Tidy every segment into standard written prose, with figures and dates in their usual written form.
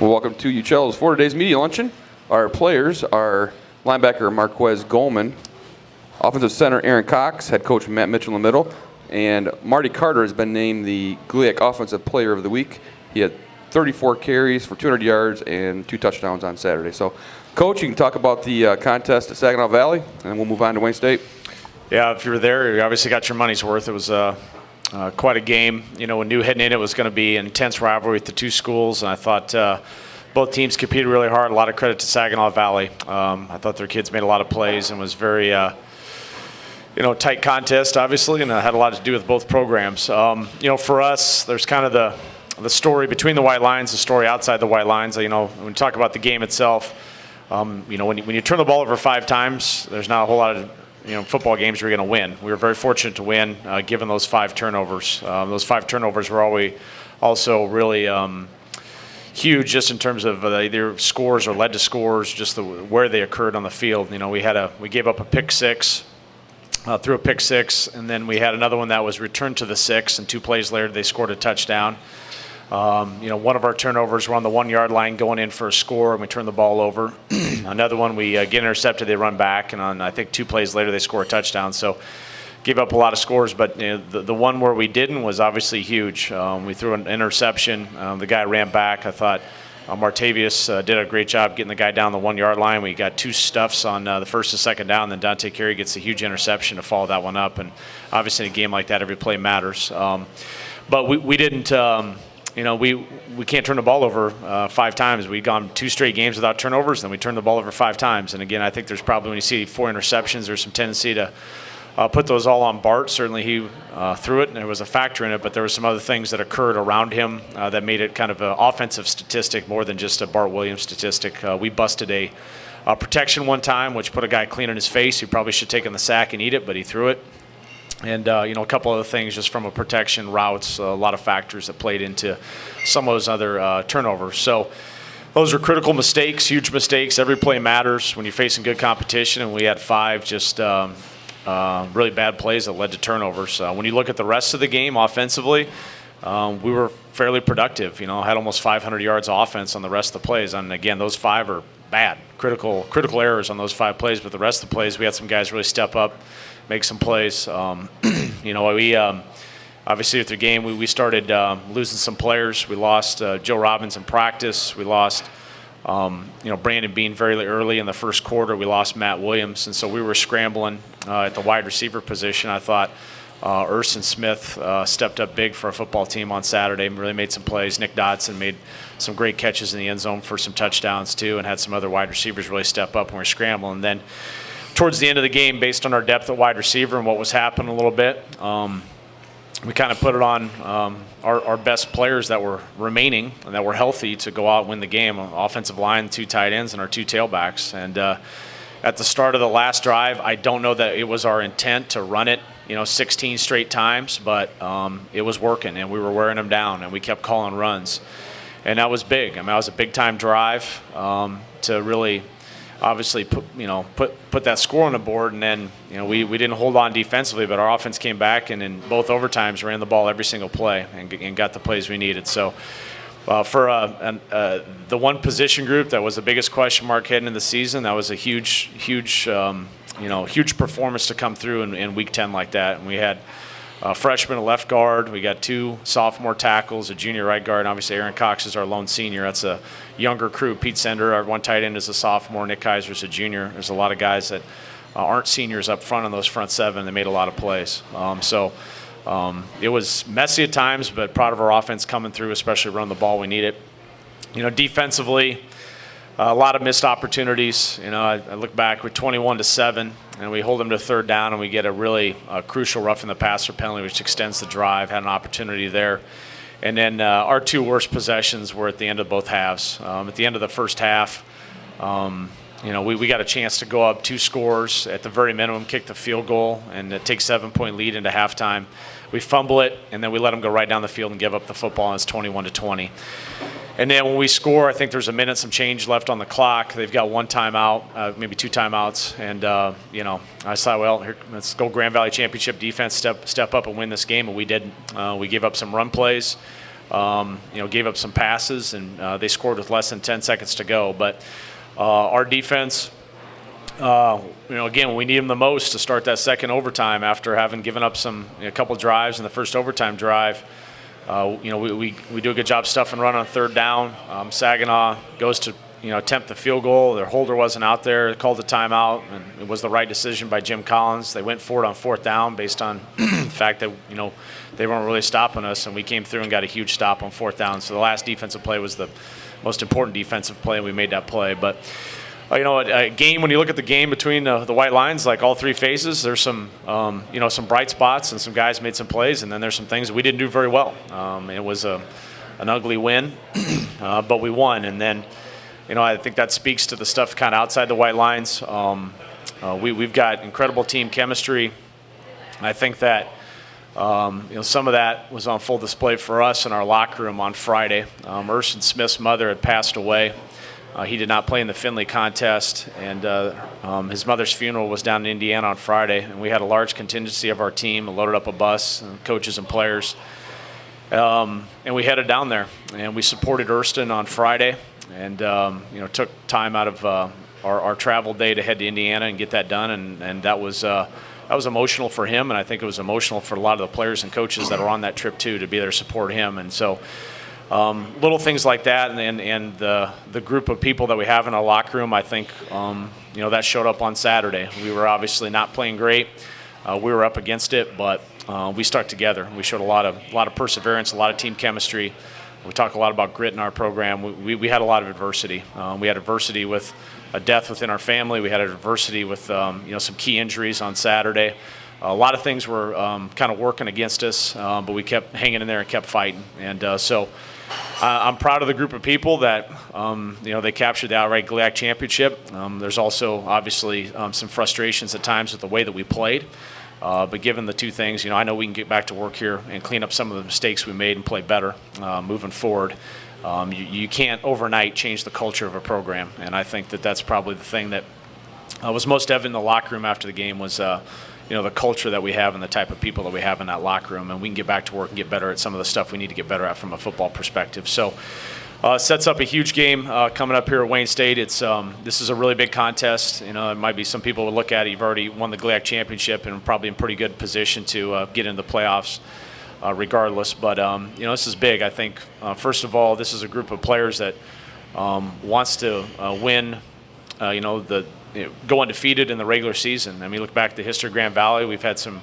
Well, welcome to UCHL's for today's media luncheon. Our players are linebacker Marquez Gollman, offensive center Aaron Cox, head coach Matt Mitchell in the middle, and Marty Carter has been named the GLIAC Offensive Player of the Week. He had 34 carries for 200 yards and 2 touchdowns on Saturday. So, Coach, you can talk about the contest at Saginaw Valley, and then we'll move on to Wayne State. Yeah, if you were there, you obviously got your money's worth. It was quite a game. You know, we knew heading in it was going to be an intense rivalry with the two schools, and I thought both teams competed really hard. A lot of credit to Saginaw Valley. I thought their kids made a lot of plays and was very, tight contest, obviously, and it had a lot to do with both programs. For us, there's kind of the story between the white lines, the story outside the white lines. When we talk about the game itself, when you turn the ball over 5 times, there's not a whole lot of football games you're going to win. We were very fortunate to win, given those 5 turnovers. Those 5 turnovers were also really huge, just in terms of either scores or led to scores, just where they occurred on the field. We gave up a pick 6, threw a pick 6, and then we had another one that was returned to the 6, and 2 plays later they scored a touchdown. One of our turnovers were on the 1-yard line going in for a score, and we turned the ball over. Another one, we get intercepted, they run back, and on, I think, 2 plays later, they score a touchdown. So gave up a lot of scores, but the one where we didn't was obviously huge. We threw an interception. The guy ran back. I thought Martavius did a great job getting the guy down the 1-yard line. We got 2 stuffs on the first and second down, then Dante Carey gets a huge interception to follow that one up. And obviously in a game like that, every play matters. But we didn't we can't turn the ball over 5 times. We'd gone 2 straight games without turnovers, then we turned the ball over 5 times. And again, I think there's probably, when you see 4 interceptions, there's some tendency to put those all on Bart. Certainly he threw it, and there was a factor in it, but there were some other things that occurred around him that made it kind of an offensive statistic more than just a Bart Williams statistic. We busted a protection one time, which put a guy clean in his face. He probably should have taken the sack and eat it, but he threw it. And, a couple other things just from a protection, routes, a lot of factors that played into some of those other turnovers. So those are critical mistakes, huge mistakes. Every play matters when you're facing good competition, and we had 5 just really bad plays that led to turnovers. When you look at the rest of the game offensively, we were fairly productive. Had almost 500 yards of offense on the rest of the plays. And, again, those 5 are bad, critical errors on those 5 plays. But the rest of the plays, we had some guys really step up, make some plays. We obviously with the game, we started losing some players. We lost Joe Robbins in practice. We lost Brandon Bean very early in the first quarter. We lost Matt Williams, and so we were scrambling at the wide receiver position. I thought Urson Smith stepped up big for a football team on Saturday and really made some plays. Nick Dotson made some great catches in the end zone for some touchdowns too, and had some other wide receivers really step up when we were scrambling. And then towards the end of the game, based on our depth at wide receiver and what was happening a little bit, we kind of put it on our best players that were remaining and that were healthy to go out and win the game. Offensive line, 2 tight ends, and our 2 tailbacks. And at the start of the last drive, I don't know that it was our intent to run it 16 straight times, but it was working, and we were wearing them down, and we kept calling runs. And that was big. That was a big-time drive to really obviously put that score on the board. And then we didn't hold on defensively, but our offense came back and in both overtimes ran the ball every single play and got the plays we needed. So for the one position group that was the biggest question mark heading into the season, that was a huge performance to come through in week 10 like that. And we had a freshman, a left guard. We got 2 sophomore tackles, a junior right guard. And obviously, Aaron Cox is our lone senior. That's a younger crew. Pete Sender, our one tight end, is a sophomore. Nick Kaiser's a junior. There's a lot of guys that aren't seniors up front on those front 7. They made a lot of plays. It was messy at times, but proud of our offense coming through, especially run the ball. We need it. Defensively, a lot of missed opportunities. I look back, we're 21-7, and we hold them to 3rd down, and we get a really crucial roughing the passer penalty, which extends the drive. Had an opportunity there. And then our 2 worst possessions were at the end of both halves. At the end of the first half, we got a chance to go up 2 scores, at the very minimum, kick the field goal, and take 7-point lead into halftime. We fumble it, and then we let them go right down the field and give up the football, and it's 21-20. And then when we score, I think there's a minute, some change left on the clock. They've got 1 timeout, maybe 2 timeouts. And, I thought, well, let's go Grand Valley Championship defense, step up and win this game. And we didn't. We gave up some run plays. Gave up some passes, and they scored with less than 10 seconds to go. But our defense, again, we need them the most to start that second overtime after having given up a couple drives in the first overtime drive. We do a good job stuff and run on third down. Saginaw goes to attempt the field goal. Their holder wasn't out there. They called the timeout, and it was the right decision by Jim Collins. They went for it on fourth down based on the fact that they weren't really stopping us, and we came through and got a huge stop on fourth down. So the last defensive play was the most important defensive play, and we made that play. But a game, when you look at the game between the white lines, like all three phases, there's some bright spots and some guys made some plays, and then there's some things that we didn't do very well. It was an ugly win, but we won. And then, I think that speaks to the stuff kind of outside the white lines. We've got incredible team chemistry. I think that some of that was on full display for us in our locker room on Friday. Urson Smith's mother had passed away. He did not play in the Findlay contest, and his mother's funeral was down in Indiana on Friday, and we had a large contingency of our team, loaded up a bus, and coaches and players, and we headed down there, and we supported Erston on Friday, and took time out of our travel day to head to Indiana and get that done, and that was emotional for him, and I think it was emotional for a lot of the players and coaches that were on that trip too, to be there to support him. And so little things like that, and the group of people that we have in our locker room, I think that showed up on Saturday. We were obviously not playing great. We were up against it, but we stuck together. We showed a lot of perseverance, a lot of team chemistry. We talk a lot about grit in our program. We had a lot of adversity. We had adversity with a death within our family. We had adversity with some key injuries on Saturday. A lot of things were kind of working against us, but we kept hanging in there and kept fighting. And so I'm proud of the group of people that they captured the outright GLIAC championship. There's also obviously some frustrations at times with the way that we played. But given the two things, I know we can get back to work here and clean up some of the mistakes we made and play better moving forward. You can't overnight change the culture of a program, and I think that that's probably the thing that was most evident in the locker room after the game was the culture that we have and the type of people that we have in that locker room, and we can get back to work and get better at some of the stuff we need to get better at from a football perspective. So sets up a huge game coming up here at Wayne State. This is a really big contest. It might be some people would look at it. You've already won the GLIAC championship and probably in pretty good position to get into the playoffs regardless. But this is big. I think first of all, this is a group of players that wants to win. Go undefeated in the regular season. I mean, look back at the history of Grand Valley. We've had some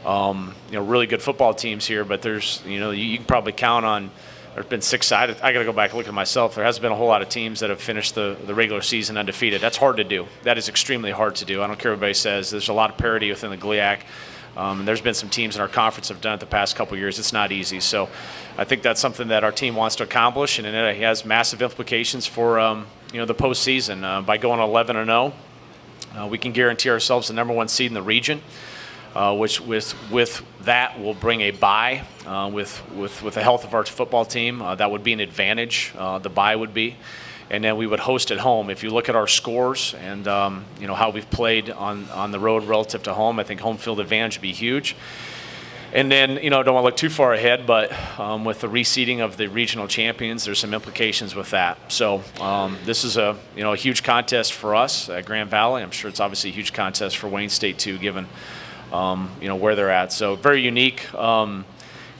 really good football teams here, but there's you can probably count on. There's been 6 sided. I got to go back and look at myself. There hasn't been a whole lot of teams that have finished the regular season undefeated. That's hard to do. That is extremely hard to do. I don't care what everybody says. There's a lot of parity within the GLIAC. And there's been some teams in our conference that have done it the past couple of years. It's not easy. So I think that's something that our team wants to accomplish, and it has massive implications for the postseason. By going 11-0, we can guarantee ourselves the number 1 seed in the region. Which with that will bring a bye with the health of our football team. That would be an advantage. The bye would be, and then we would host at home. If you look at our scores and how we've played on the road relative to home, I think home field advantage would be huge. And then don't want to look too far ahead, but with the reseeding of the regional champions, there's some implications with that. So this is a huge contest for us at Grand Valley. I'm sure it's obviously a huge contest for Wayne State too, given where they're at. So very unique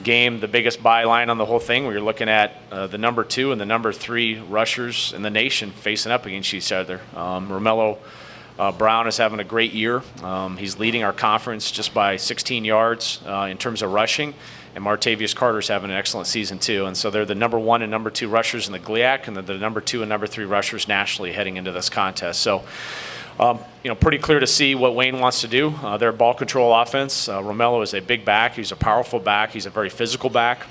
game, the biggest byline on the whole thing. We're looking at the number 2 and the number 3 rushers in the nation facing up against each other. Romello Brown is having a great year. He's leading our conference just by 16 yards in terms of rushing, and Martavius Carter's having an excellent season too. And so they're the number 1 and number 2 rushers in the GLIAC, and they're the number 2 and number 3 rushers nationally heading into this contest. So pretty clear to see what Wayne wants to do. Their ball control offense. Romello is a big back. He's a powerful back. He's a very physical back.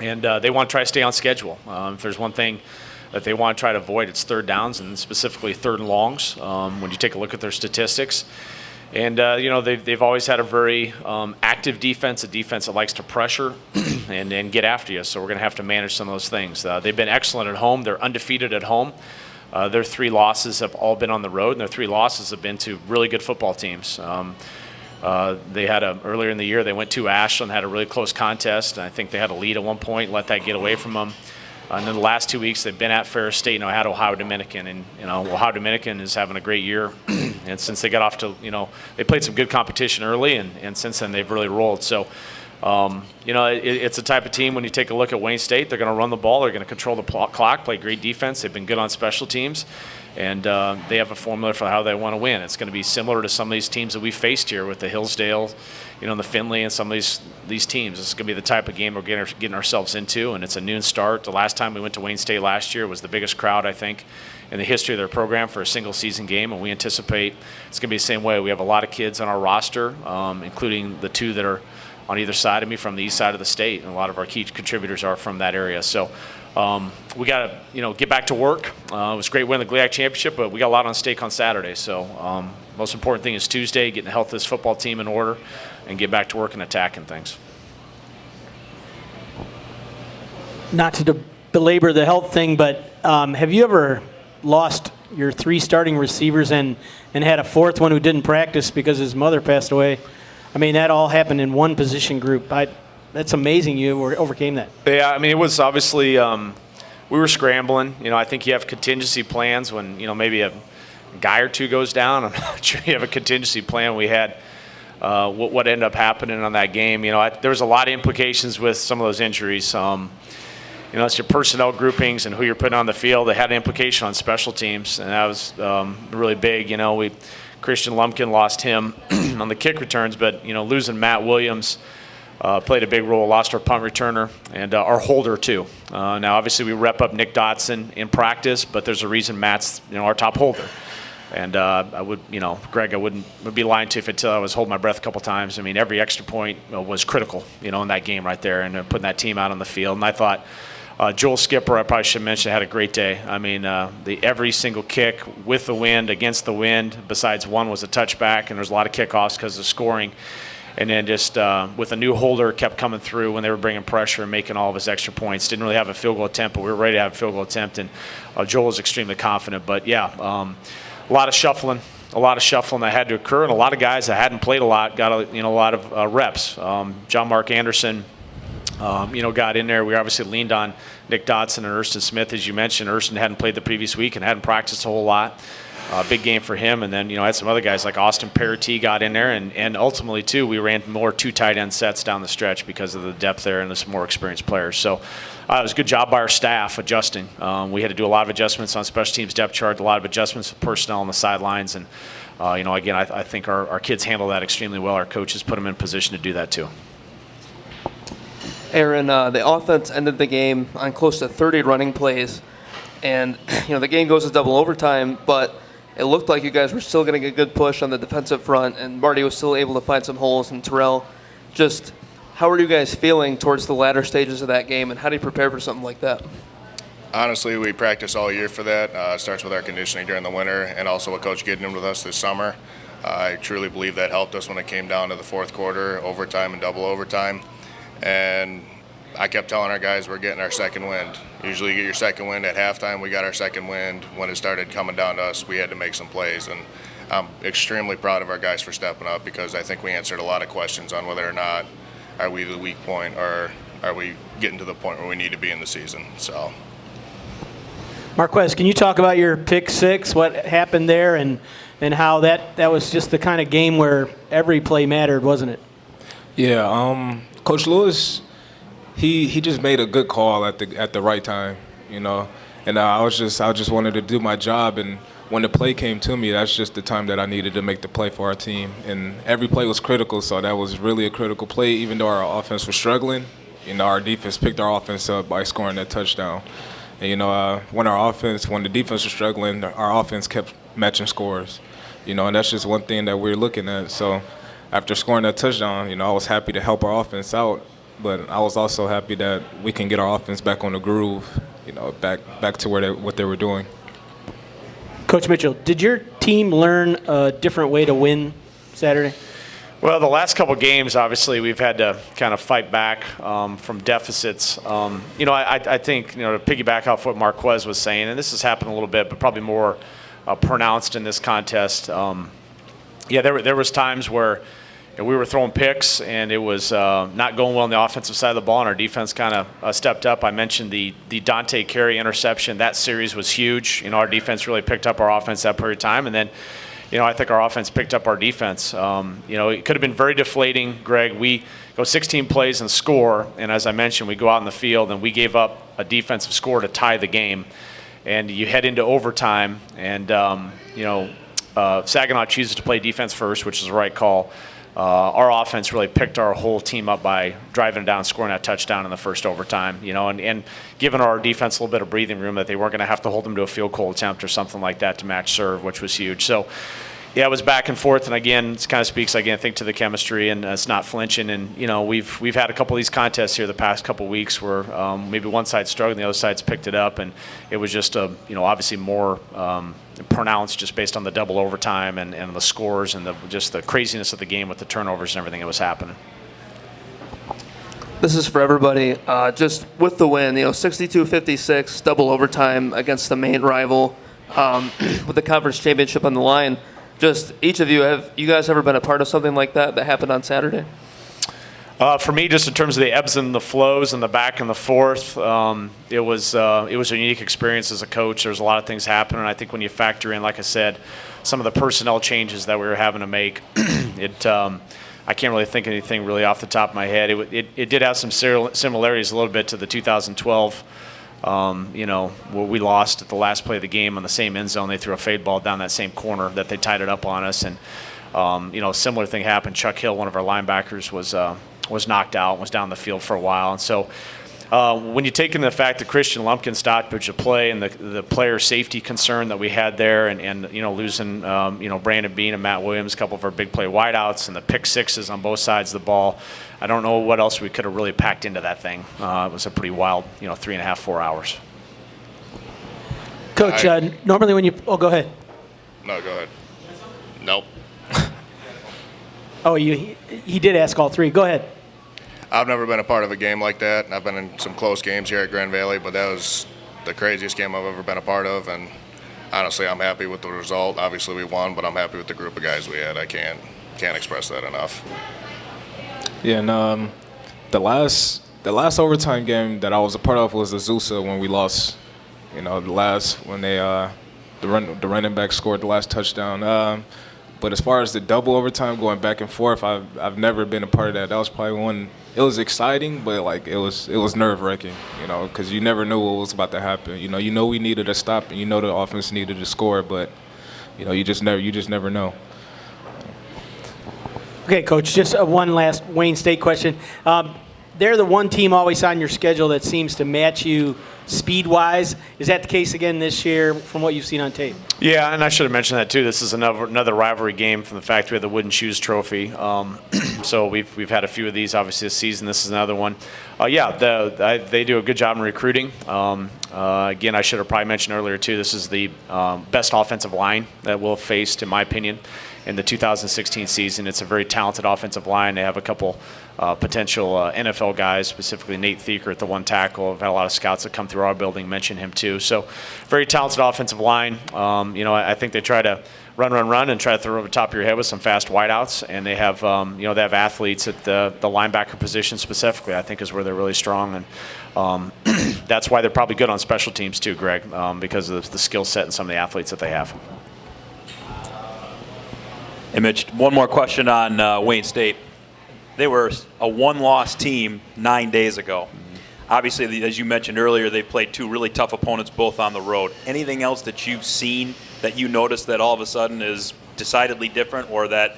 And they want to try to stay on schedule. If there's one thing that they want to try to avoid, it's third downs, and specifically third and longs when you take a look at their statistics. And, they've always had a very active defense, a defense that likes to pressure and get after you. So we're going to have to manage some of those things. They've been excellent at home. They're undefeated at home. Their 3 losses have all been on the road, and their 3 losses have been to really good football teams. They had earlier in the year, they went to Ashland, had a really close contest, and I think they had a lead at one point, let that get away from them. And then the last 2 weeks, they've been at Ferris State, had Ohio Dominican, and Ohio Dominican is having a great year. And since they got off to, they played some good competition early, and since then they've really rolled. So, it's a type of team. When you take a look at Wayne State, they're going to run the ball, they're going to control the clock, play great defense. They've been good on special teams, and they have a formula for how they want to win. It's going to be similar to some of these teams that we faced here with the Hillsdale, the Findlay, and some of these teams. This is going to be the type of game we're getting ourselves into, and it's a noon start. The last time we went to Wayne State last year was the biggest crowd, I think, in the history of their program for a single season game, and we anticipate it's going to be the same way. We have a lot of kids on our roster, including the two that are on either side of me from the east side of the state, and a lot of our key contributors are from that area. So we got to get back to work. It was great winning the GLIAC championship, but we got a lot on stake on Saturday. So most important thing is Tuesday, getting the health of this football team in order and get back to work and attacking things. Not to belabor the health thing, but have you ever lost your 3 starting receivers and had a 4th one who didn't practice because his mother passed away? I mean, that all happened in one position group. That's amazing you overcame that. Yeah, I mean, it was obviously we were scrambling. I think you have contingency plans when, maybe a guy or two goes down. I'm not sure you have a contingency plan. We had what ended up happening on that game. There was a lot of implications with some of those injuries. It's your personnel groupings and who you're putting on the field. They had an implication on special teams, and that was really big. Christian Lumpkin lost him on the kick returns, but losing Matt Williams played a big role. Lost our punt returner and our holder too. Now obviously we rep up Nick Dotson in practice, but there's a reason Matt's our top holder. And I would, Greg, I would be lying to you if I was holding my breath a couple times. I mean, every extra point was critical, in that game right there, and putting that team out on the field. And I thought Joel Skipper, I probably should mention, had a great day. I mean, every single kick with the wind, against the wind, besides one was a touchback, and there's a lot of kickoffs because of scoring. And then just with a new holder, kept coming through when they were bringing pressure and making all of his extra points. Didn't really have a field goal attempt, but we were ready to have a field goal attempt, and Joel was extremely confident. But, yeah, a lot of shuffling that had to occur, and a lot of guys that hadn't played a lot got a lot of reps. John Mark Anderson, got in there. We obviously leaned on Nick Dotson and Erston Smith, as you mentioned. Erston hadn't played the previous week and hadn't practiced a whole lot. Big game for him. And then, I had some other guys like Austin Parity got in there. And ultimately, too, we ran more 2 tight end sets down the stretch because of the depth there and some more experienced players. So it was a good job by our staff adjusting. We had to do a lot of adjustments on special teams depth chart, a lot of adjustments with personnel on the sidelines. And, again, I think our kids handle that extremely well. Our coaches put them in position to do that, too. Aaron, the offense ended the game on close to 30 running plays, and the game goes to double overtime, but it looked like you guys were still getting a good push on the defensive front, and Marty was still able to find some holes, and Terrell. Just how are you guys feeling towards the latter stages of that game, and how do you prepare for something like that? Honestly, we practice all year for that. It starts with our conditioning during the winter, and also with Coach getting in with us this summer. I truly believe that helped us when it came down to the fourth quarter, overtime and double overtime. And I kept telling our guys we're getting our second wind. Usually you get your second wind at halftime. We got our second wind. When it started coming down to us, we had to make some plays. And I'm extremely proud of our guys for stepping up, because I think we answered a lot of questions on whether or not are we the weak point or are we getting to the point where we need to be in the season. So, Marquez, can you talk about your pick 6, what happened there, and how that was just the kind of game where every play mattered, wasn't it? Yeah, Coach Lewis, he just made a good call at the right time, and I just wanted to do my job, and when the play came to me, that's just the time that I needed to make the play for our team, and every play was critical, so that was really a critical play. Even though our offense was struggling, our defense picked our offense up by scoring that touchdown, and when the defense was struggling, our offense kept matching scores, and that's just one thing that we're looking at. So after scoring that touchdown, I was happy to help our offense out, but I was also happy that we can get our offense back on the groove, back to what they were doing. Coach Mitchell, did your team learn a different way to win Saturday? Well, the last couple of games, obviously, we've had to kind of fight back from deficits. I think, to piggyback off what Marquez was saying, and this has happened a little bit, but probably more pronounced in this contest. There was times where, we were throwing picks, and it was not going well on the offensive side of the ball, and our defense kind of stepped up. I mentioned the Dante Carey interception. That series was huge. Our defense really picked up our offense that period of time, and then I think our offense picked up our defense. It could have been very deflating, Greg. We go 16 plays and score, and as I mentioned, we go out in the field, and we gave up a defensive score to tie the game. And you head into overtime, and, Saginaw chooses to play defense first, which is the right call. Our offense really picked our whole team up by driving it down, scoring that touchdown in the first overtime, and giving our defense a little bit of breathing room that they weren't going to have to hold them to a field goal attempt or something like that to match serve, which was huge. So, yeah, it was back and forth, and again, it kind of speaks, again, I think, to the chemistry, and it's not flinching. And we've had a couple of these contests here the past couple of weeks where maybe one side struggled, and the other side's picked it up, and it was just obviously more pronounced just based on the double overtime and the scores and just the craziness of the game with the turnovers and everything that was happening. This is for everybody. Just with the win, 62-56, double overtime against the main rival, with the conference championship on the line. Just each of you, have you guys ever been a part of something like that happened on Saturday? For me, just in terms of the ebbs and the flows and the back and the forth, it was a unique experience as a coach. There's a lot of things happening. I think when you factor in, like I said, some of the personnel changes that we were having to make, I can't really think of anything really off the top of my head. It did have some similarities a little bit to the 2012. Where we lost at the last play of the game on the same end zone. They threw a fade ball down that same corner that they tied it up on us, and a similar thing happened. Chuck Hill, one of our linebackers, was knocked out and was down the field for a while. And so when you take into the fact that Christian Lumpkin stopped to play and the player safety concern that we had there, and losing Brandon Bean and Matt Williams, a couple of our big play wideouts, and the pick sixes on both sides of the ball, I don't know what else we could have really packed into that thing. It was a pretty wild 3.5, 4 hours. Coach, normally when you go ahead. No, go ahead. Nope. Oh, he did ask all three. Go ahead. I've never been a part of a game like that. I've been in some close games here at Grand Valley, but that was the craziest game I've ever been a part of. And honestly, I'm happy with the result. Obviously, we won, but I'm happy with the group of guys we had. I can't express that enough. Yeah, and the last overtime game that I was a part of was Azusa when we lost. When they the running back scored the last touchdown. But as far as the double overtime going back and forth, I've never been a part of that. That was probably one. It was exciting, but it was nerve-wracking, because you never knew what was about to happen. We needed a stop, and the offense needed to score, but you just never know. Okay, Coach, just one last Wayne State question. They're the one team always on your schedule that seems to match you speed-wise. Is that the case again this year from what you've seen on tape? Yeah, and I should have mentioned that too. This is another rivalry game from the fact we had the Wooden Shoes Trophy. So we've had a few of these obviously this season. This is another one. They do a good job in recruiting. Again, I should have probably mentioned earlier too. This is the best offensive line that we'll face, in my opinion, in the 2016 season. It's a very talented offensive line. They have a couple potential NFL guys, specifically Nate Thieker at the one tackle. I've had a lot of scouts that come through our building mention him too. So very talented offensive line. I think they try to run and try to throw over the top of your head with some fast wideouts. And they have, they have athletes at the linebacker position specifically, I think is where they're really strong. And that's why they're probably good on special teams too, Greg, because of the skill set and some of the athletes that they have. Hey, Mitch, one more question on Wayne State. They were a one-loss team 9 days ago. Obviously, as you mentioned earlier, they played two really tough opponents, both on the road. Anything else that you've seen that you noticed that all of a sudden is decidedly different, or that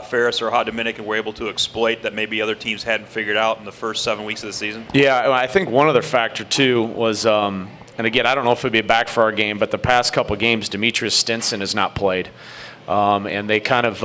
Ferris or Dominican were able to exploit that maybe other teams hadn't figured out in the first 7 weeks of the season? Yeah, I think one other factor, too, was and again, I don't know if it would be back for our game, but the past couple of games, Demetrius Stinson has not played. And they kind of,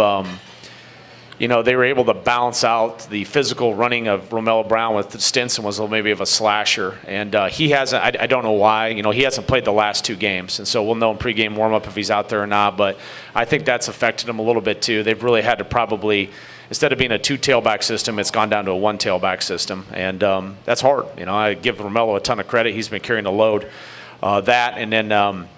they were able to balance out the physical running of Romello Brown with Stinson was maybe of a slasher. And he hasn't, I don't know why, he hasn't played the last two games. And so we'll know in pregame warm-up if he's out there or not. But I think that's affected him a little bit too. They've really had to probably, instead of being a two-tailback system, it's gone down to a one-tailback system. And that's hard. I give Romello a ton of credit. He's been carrying the load. And then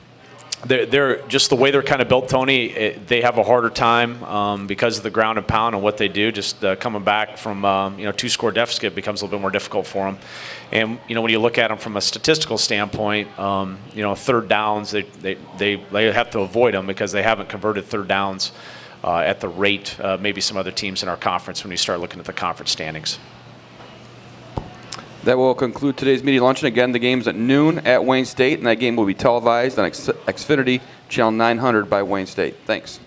they're just the way they're kind of built, Tony. They have a harder time because of the ground and pound and what they do. Just coming back from 2-score deficit becomes a little bit more difficult for them. And when you look at them from a statistical standpoint, third downs they have to avoid them because they haven't converted third downs at the rate maybe some other teams in our conference when you start looking at the conference standings. That will conclude today's media luncheon. Again, the game's at noon at Wayne State, and that game will be televised on Xfinity Channel 900 by Wayne State. Thanks.